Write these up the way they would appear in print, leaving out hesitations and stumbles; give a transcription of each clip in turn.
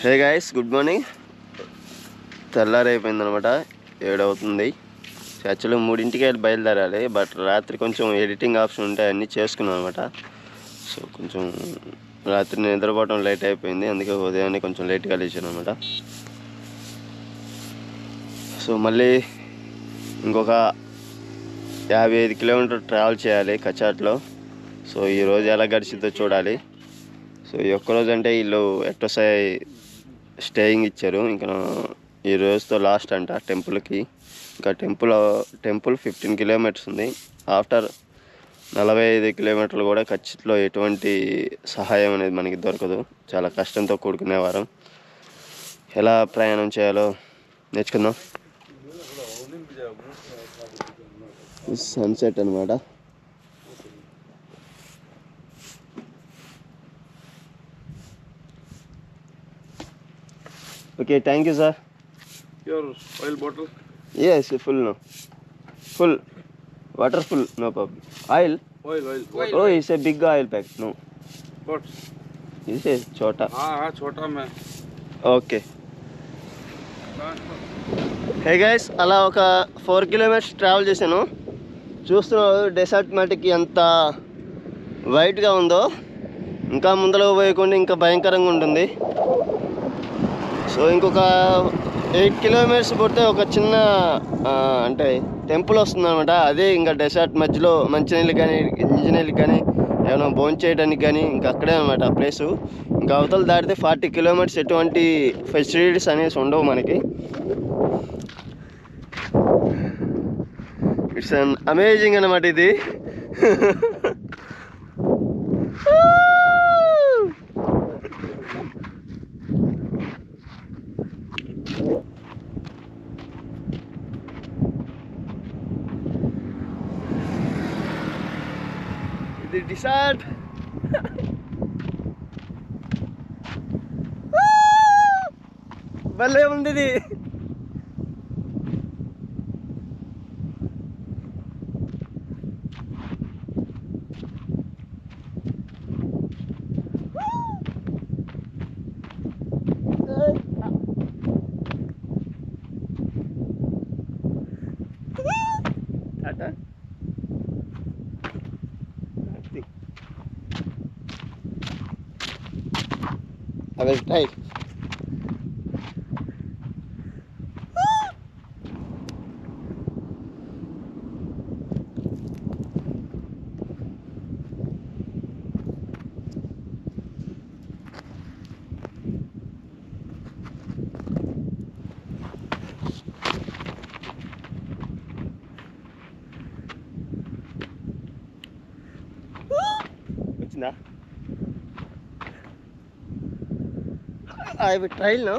హే guys, good morning. తెల్లారైపోయిందనమాట, 7 అవుతుంది. యాక్చువల్గా 3ంటికి బయలుదేరాలి, బట్ రాత్రి కొంచెం ఎడిటింగ్ ఆప్షన్ ఉంటే అన్నీ చేసుకున్నాను అనమాట. సో కొంచెం రాత్రి నిద్రపోవడం లేట్ అయిపోయింది, అందుకే ఉదయాన్నే కొంచెం లేట్గా లేచాను అనమాట. సో మళ్ళీ ఇంకొక 55 కిలోమీటర్ ట్రావెల్ చేయాలి కచాట్లో. సో ఈరోజు ఎలా గడిచిద్దో చూడాలి. సో ఈ ఒక్కరోజు అంటే వీళ్ళు ఎట్టోసారి స్టేయింగ్ ఇచ్చారు. ఇంకా ఈ రోజుతో లాస్ట్ అంట టెంపుల్కి. ఇంకా టెంపుల్ 15 కిలోమీటర్స్ ఉంది. ఆఫ్టర్ 45 కిలోమీటర్లు కూడా ఖచ్చితంగా ఎటువంటి సహాయం అనేది మనకి దొరకదు. చాలా కష్టంతో కూడుకునే వారం. ఎలా ప్రయాణం చేయాలో నేర్చుకుందాం. సన్సెట్ అనమాట. Okay, thank you, sir. Your oil bottle? Yes, full now. Full. Water full, no problem. Oil? Oil. Oh, it's a big oil pack. No. What? This is chota. हाँ छोटा में. Okay. Hey guys, అలా ఒక 4 kilometres travel చేశాను. చూస్తున్నావు dessert మట్టికి ఎంత వైట్గా ఉందో. ఇంకా ముందర పోయకుండా ఇంకా భయంకరంగా ఉంటుంది. సో ఇంకొక 8 కిలోమీటర్స్ పోతే ఒక చిన్న అంటే టెంపుల్ వస్తుంది అనమాట. అదే ఇంకా డెసర్ట్ మధ్యలో మంచినీళ్ళు కానీ ఇంజనీళ్ళకి కానీ ఏమైనా భోజనం చేయడానికి కానీ ఇంకా అక్కడే అనమాట ప్లేసు. ఇంకా అవతల దాటితే 40 కిలోమీటర్స్ ఎటువంటి ఫెసిలిటీస్ అనేసి ఉండవు మనకి. ఇట్స్ అన్ అమేజింగ్ అనమాట ఇది. ఇది డిసార్ట్. భలే ఉంది ఇది. టాటా. I will try. వచ్చిందా? I will try now.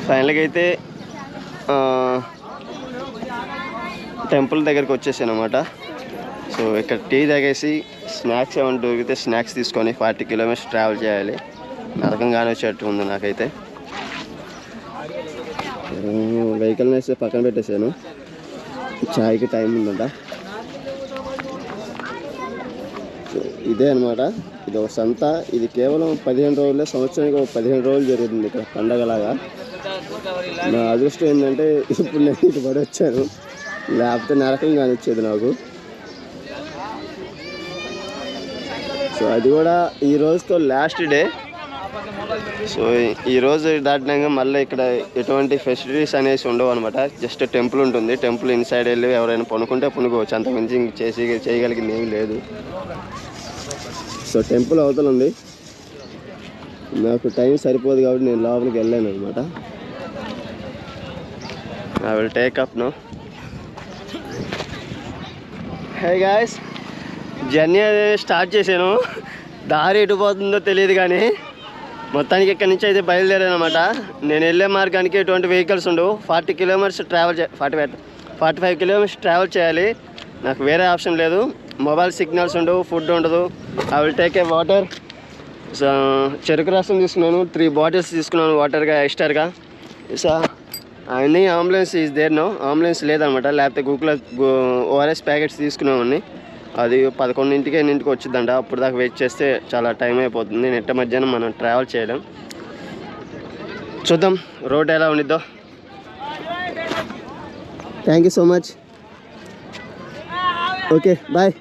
ఫైనల్గా అయితే టెంపుల్ దగ్గరికి వచ్చేసాను అనమాట. సో ఇక్కడ టీ తాగేసి స్నాక్స్ ఏమైనా దొరికితే స్నాక్స్ తీసుకొని 40 కిలోమీటర్స్ ట్రావెల్ చేయాలి. నరకంగానే వచ్చేట్టు ఉంది నాకైతే. వెహికల్ని వేస్తే పక్కన పెట్టేశాను. చాయ్కి టైం ఉందంట. ఇదే అనమాట, ఇది ఒక సంత. ఇది కేవలం 15 రోజులే, సంవత్సరానికి ఒక 15 రోజులు జరుగుతుంది ఇక్కడ పండగలాగా. నా అదృష్టం ఏంటంటే ఇప్పుడు నేను ఇటు పడి వచ్చాను, లేకపోతే నరకంగా వచ్చేది నాకు. సో అది కూడా ఈ రోజుతో లాస్ట్ డే. సో ఈరోజు దాటినాక మళ్ళీ ఇక్కడ ఎటువంటి ఫెసిలిటీస్ అనేసి ఉండవు అనమాట. జస్ట్ టెంపుల్ ఉంటుంది. టెంపుల్ ఇన్సైడ్ వెళ్ళి ఎవరైనా పనుకుంటే పనుకోవచ్చు, అంతకుమించి చేయగలిగింది ఏమీ లేదు. సో టెంపుల్ అవతల ఉంది. నాకు టైం సరిపోదు కాబట్టి నేను లోపలికి వెళ్ళాను అనమాట. I will take up no. Hey guys, journey అనేది స్టార్ట్ చేశాను. దారి ఎటు పోతుందో తెలియదు కానీ మొత్తానికి ఇక్కడి నుంచి అయితే బయలుదేరాను అనమాట. నేను వెళ్ళే మార్గానికి ఎటువంటి వెహికల్స్ ఉండవు. 40 కిలోమీటర్స్ ట్రావెల్ 45 కిలోమీటర్స్ ట్రావెల్ చేయాలి. నాకు వేరే ఆప్షన్ లేదు. మొబైల్ సిగ్నల్స్ ఉండవు, ఫుడ్ ఉండదు. I will take a water. చెరుకు రసం తీసుకున్నాను, 3 బాటిల్స్ తీసుకున్నాను వాటర్గా ఎక్స్ట్రాగా. సో అన్నీ ambulance is there no. Ambulance లేదనమాట, లేకపోతే ఓఆర్ఎస్ ప్యాకెట్స్ తీసుకున్నామని. అది 11ంటికి ఎన్నింటికి వచ్చిందంట. అప్పుడు దాకా వెయిట్ చేస్తే చాలా టైం అయిపోతుంది. నెట్ట మధ్యాహ్నం మనం ట్రావెల్ చేయడం. చూద్దాం రోడ్ ఎలా ఉండిద్దో. Thank you so much. Okay bye.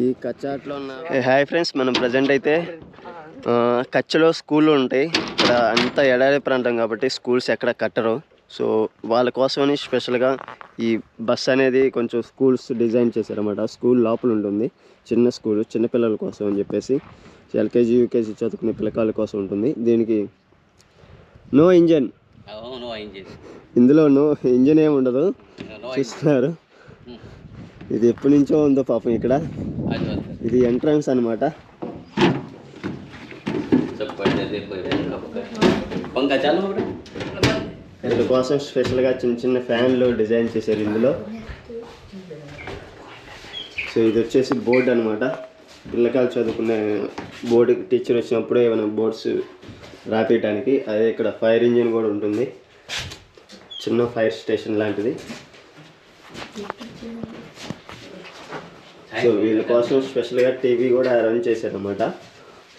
ఈ కచ్చాట్లో ఉన్న హాయ్ ఫ్రెండ్స్, మనం ప్రజెంట్ అయితే కచ్లో స్కూళ్ళు ఉంటాయి. ఇక్కడ అంతా ఎడారి ప్రాంతం కాబట్టి స్కూల్స్ ఎక్కడ కట్టరు. సో వాళ్ళ కోసమని స్పెషల్గా ఈ బస్ అనేది కొంచెం స్కూల్స్ డిజైన్ చేశారన్నమాట. స్కూల్ లోపల ఉంటుంది, చిన్న స్కూల్, చిన్నపిల్లల కోసం అని చెప్పేసి. ఎల్కేజీ యూకేజీ చదువుకునే పిల్లకాయల కోసం ఉంటుంది. దీనికి నో ఇంజన్, ఇందులో నో ఇంజన్ ఏమి ఉండదు. చూస్తున్నారు, ఇది ఎప్పటి నుంచో ఉందో పాపం. ఇక్కడ ఇది ఎంట్రన్స్ అనమాట. వీళ్ళ కోసం స్పెషల్గా చిన్న చిన్న ఫ్యాన్లు డిజైన్ చేశారు ఇందులో. సో ఇది వచ్చేసి బోర్డు అనమాట. పిల్లకాయలు చదువుకునే బోర్డు, టీచర్ వచ్చినప్పుడు ఏమైనా బోర్డ్స్ రాపేయడానికి. అదే ఇక్కడ ఫైర్ ఇంజిన్ కూడా ఉంటుంది, చిన్న ఫైర్ స్టేషన్ లాంటిది. సో వీళ్ళ కోసం స్పెషల్గా టీవీ కూడా అరేంజ్ చేశారనమాట.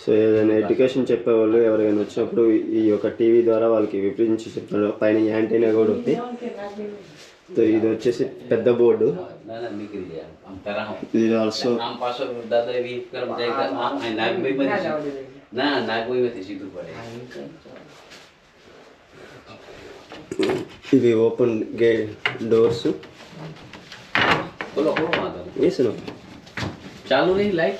సో ఏదైనా ఎడ్యుకేషన్ చెప్పేవాళ్ళు ఎవరైనా వచ్చినప్పుడు ఈ యొక్క టీవీ ద్వారా వాళ్ళకి వివరించి చెప్తారు. పైన యాంటీనా కూడా ఉంది. సో ఇది వచ్చేసి పెద్ద బోర్డు. ఇది ఆల్సో ఇవి ఓపెన్ గేట్ డోర్స్. వేసిన चालू नहीं लाइट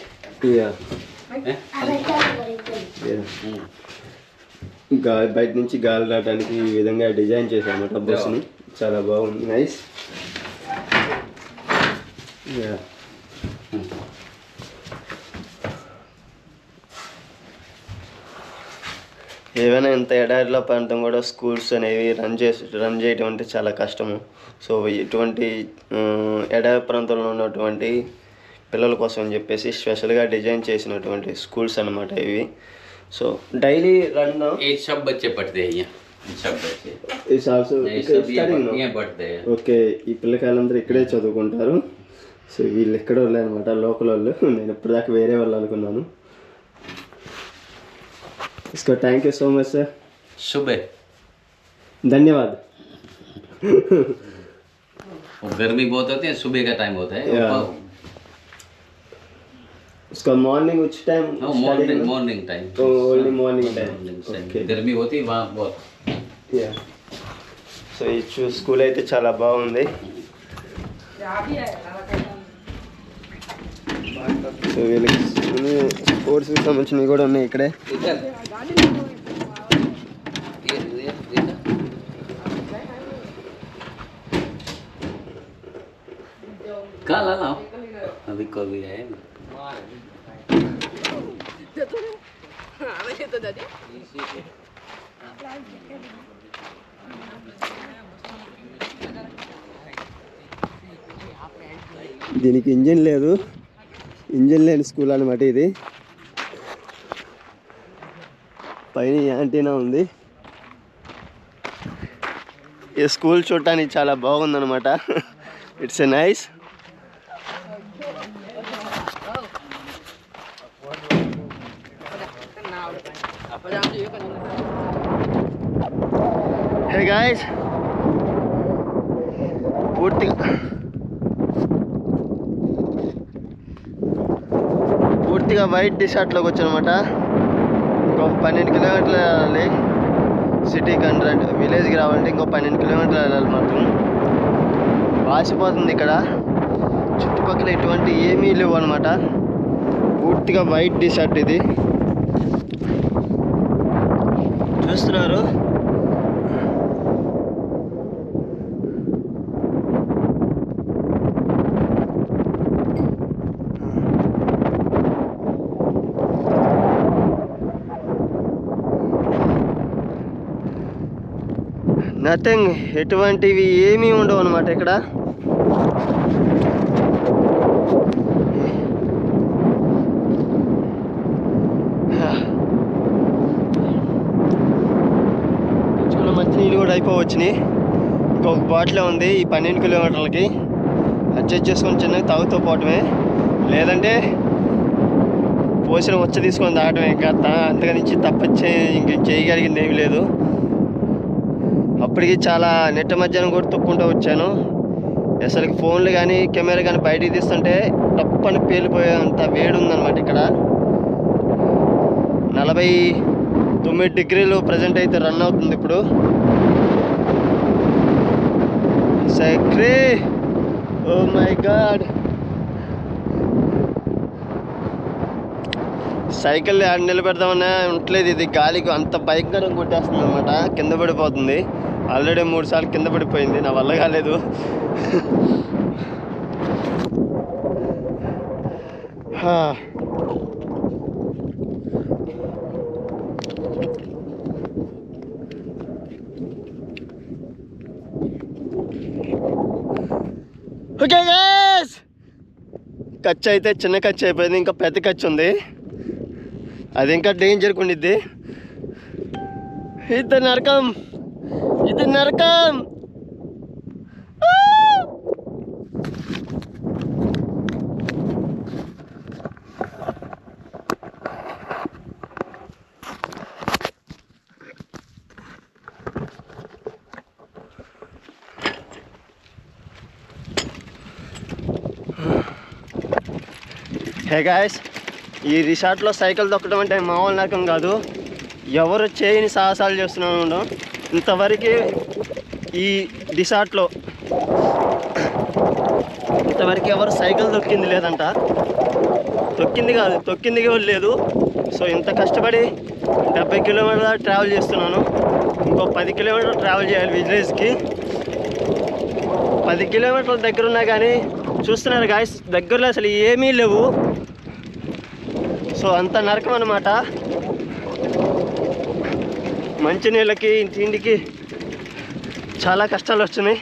బయట నుంచి గాలి రావడానికి ఈ విధంగా డిజైన్ చేశామన్నమాట బస్సుని. చాలా బాగుంది, నైస్. ఏవైనా ఇంత ఎడారిలో ప్రాంతం కూడా స్కూల్స్ అనేవి రన్ చేయడం అంటే చాలా కష్టము. సో ఇటువంటి ఎడారి ప్రాంతంలో ఉన్నటువంటి పిల్లల కోసం అని చెప్పేసి స్పెషల్గా డిజైన్ చేసినటువంటి స్కూల్స్ అన్నమాట ఇవి. సో డైలీ రన్ सब बच्चे पढ़ते हैं सब बच्चे ఇట్స్ ఆల్సో ఓకే. ఈ పిల్లకాయలందరూ ఇక్కడే చదువుకుంటారు. సో వీళ్ళు ఎక్కడ వాళ్ళు అనమాట, లోకల్ వాళ్ళు. నేను ఇప్పటిదాకా వేరే వాళ్ళు అనుకున్నాను. इसको thank you so much sir. सुबह धन्यवाद. गर्मी बहुत होती है, सुबह का टाइम होता है. उसका morning which time? Morning time. Only morning time. Okay. गर्मी होती है वहाँ बहुत. యా. సో ఈ స్కూల్ అయితే చాలా బాగుంది. సో వీళ్ళకి స్పోర్ట్స్కి సంబంధించినవి కూడా ఉన్నాయి ఇక్కడే. काला लाओ अभी को भी है దీనికి ఇంజిన్ లేదు, ఇంజిన్ లేని స్కూల్ అనమాట ఇది. పైన యాంటీనా ఉంది. ఈ స్కూల్ చూడటానికి చాలా బాగుందన్నమాట. It's a nice. Hey guys, పూర్తిగా వైట్ డిషర్ట్లోకి వచ్చానమాట. ఇంకొక 12 కిలోమీటర్లు వెళ్ళాలి సిటీకి. విలేజ్కి రావాలంటే ఇంకో 12 కిలోమీటర్లు వెళ్ళాలి మాత్రం. వాసిపోతుంది ఇక్కడ. చుట్టుపక్కల ఎటువంటి ఏమీ లేవు అనమాట. పూర్తిగా వైట్ డిషర్ట్ ఇది చూస్తున్నారు. నథింగ్, ఎటువంటివి ఏమీ ఉండవు అనమాట ఇక్కడ. చాలా మంచి నీళ్ళు కూడా అయిపోవచ్చినాయి. ఇంకొక బాటిల్ ఉంది ఈ 12 కిలోమీటర్లకి. అడ్జస్ట్ చేసుకొని చిన్నగా తాగుతూ పోవటమే, లేదంటే పోసిన వచ్చ తీసుకొని తాగటమే. ఇంకా అంతకనించి తప్పచ్చే ఇంక చేయగలిగింది ఏమీ లేదు. అప్పటికి చాలా నెట్ట మధ్యాహ్నం కూడా తొక్కుంటూ వచ్చాను. అసలుకి ఫోన్లు కానీ కెమెరా కానీ బయటికి తీస్తుంటే తప్పని పేలిపోయే అంత వేడి ఉందన్నమాట. ఇక్కడ 49 డిగ్రీలు ప్రజెంట్ అయితే రన్ అవుతుంది ఇప్పుడు. సైక్రే, ఓ మై గాడ్, సైకిల్ ఆడ నిలబెడదామన్నా ఉండట్లేదు. ఇది గాలికి అంత భయంకరంగా కొట్టేస్తుంది అనమాట. కింద పడిపోతుంది. ఆల్రెడీ 3 సార్లు కింద పడిపోయింది, నా వల్ల కాలేదు. ఓకే గైస్, ఖర్చు అయితే చిన్న ఖర్చు అయిపోయింది, ఇంకా పెద్ద ఖర్చు ఉంది. అది ఇంకా డేంజర్గా ఉండిద్ది. ఇది నరకం, ఇది నరకం. హే గాయస్, ఈ రిసార్ట్లో సైకిల్ తొక్కడం అంటే మామూలు నరకం కాదు. ఎవరు చేయని సాహసాలు చేస్తున్నాను. ఇంతవరకు ఈ రిసార్ట్లో ఇంతవరకు ఎవరు సైకిల్ తొక్కింది లేదంట. తొక్కింది కూడా లేదు. సో ఇంత కష్టపడి 70 కిలోమీటర్ల ట్రావెల్ చేస్తున్నాను. ఇంకో 10 కిలోమీటర్లు ట్రావెల్ చేయాలి విలేజ్కి. 10 కిలోమీటర్ల దగ్గర ఉన్నా కానీ చూస్తున్నారు గాయస్, దగ్గరలో అసలు ఏమీ లేవు. సో అంత నరకం అన్నమాట. మంచినీళ్ళకి తిండికి చాలా కష్టాలు వస్తున్నాయి.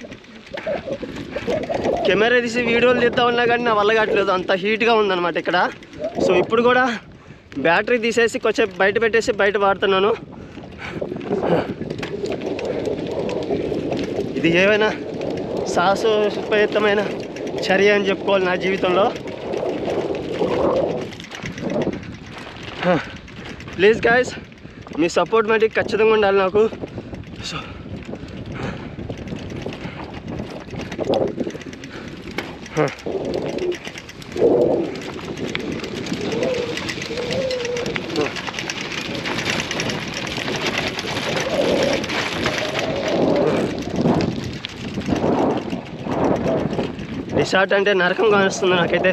కెమెరా తీసి వీడియోలు తీద్దాం ఉన్నా కానీ నా వల్ల కావట్లేదు, అంత హీట్గా ఉందన్నమాట ఇక్కడ. సో ఇప్పుడు కూడా బ్యాటరీ తీసేసి కొంచెం బయట పెట్టేసి బయట వాడుతున్నాను. ఇది ఏమైనా సాహసోపేతమైన చర్య అని చెప్పుకోవాలి నా జీవితంలో. ప్లీజ్ గాయస్, మీ సపోర్ట్ మటుకు ఖచ్చితంగా ఉండాలి నాకు. సో రిసార్ట్ అంటే నరకం కానిస్తుంది నాకైతే.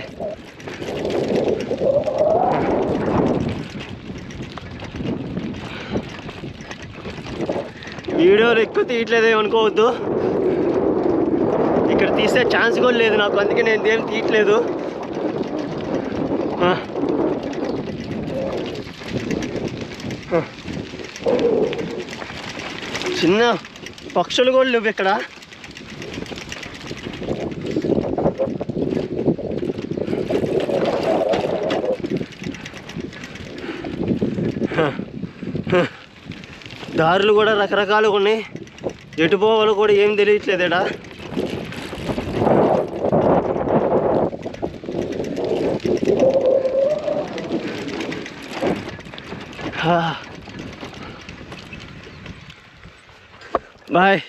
వీడియోలు ఎక్కువ తీయట్లేదు అనుకోవద్దు, ఇక్కడ తీసే ఛాన్స్ కూడా లేదు నాకు, అందుకే నేను దేని తీయట్లేదు. చిన్న పక్షులు కూడా లేవు ఇక్కడ. దారులు కూడా రకరకాలుగా ఉన్నాయి, ఎటు పోవాలో కూడా ఏం తెలియట్లేదు ఇక్కడ. బాయ్.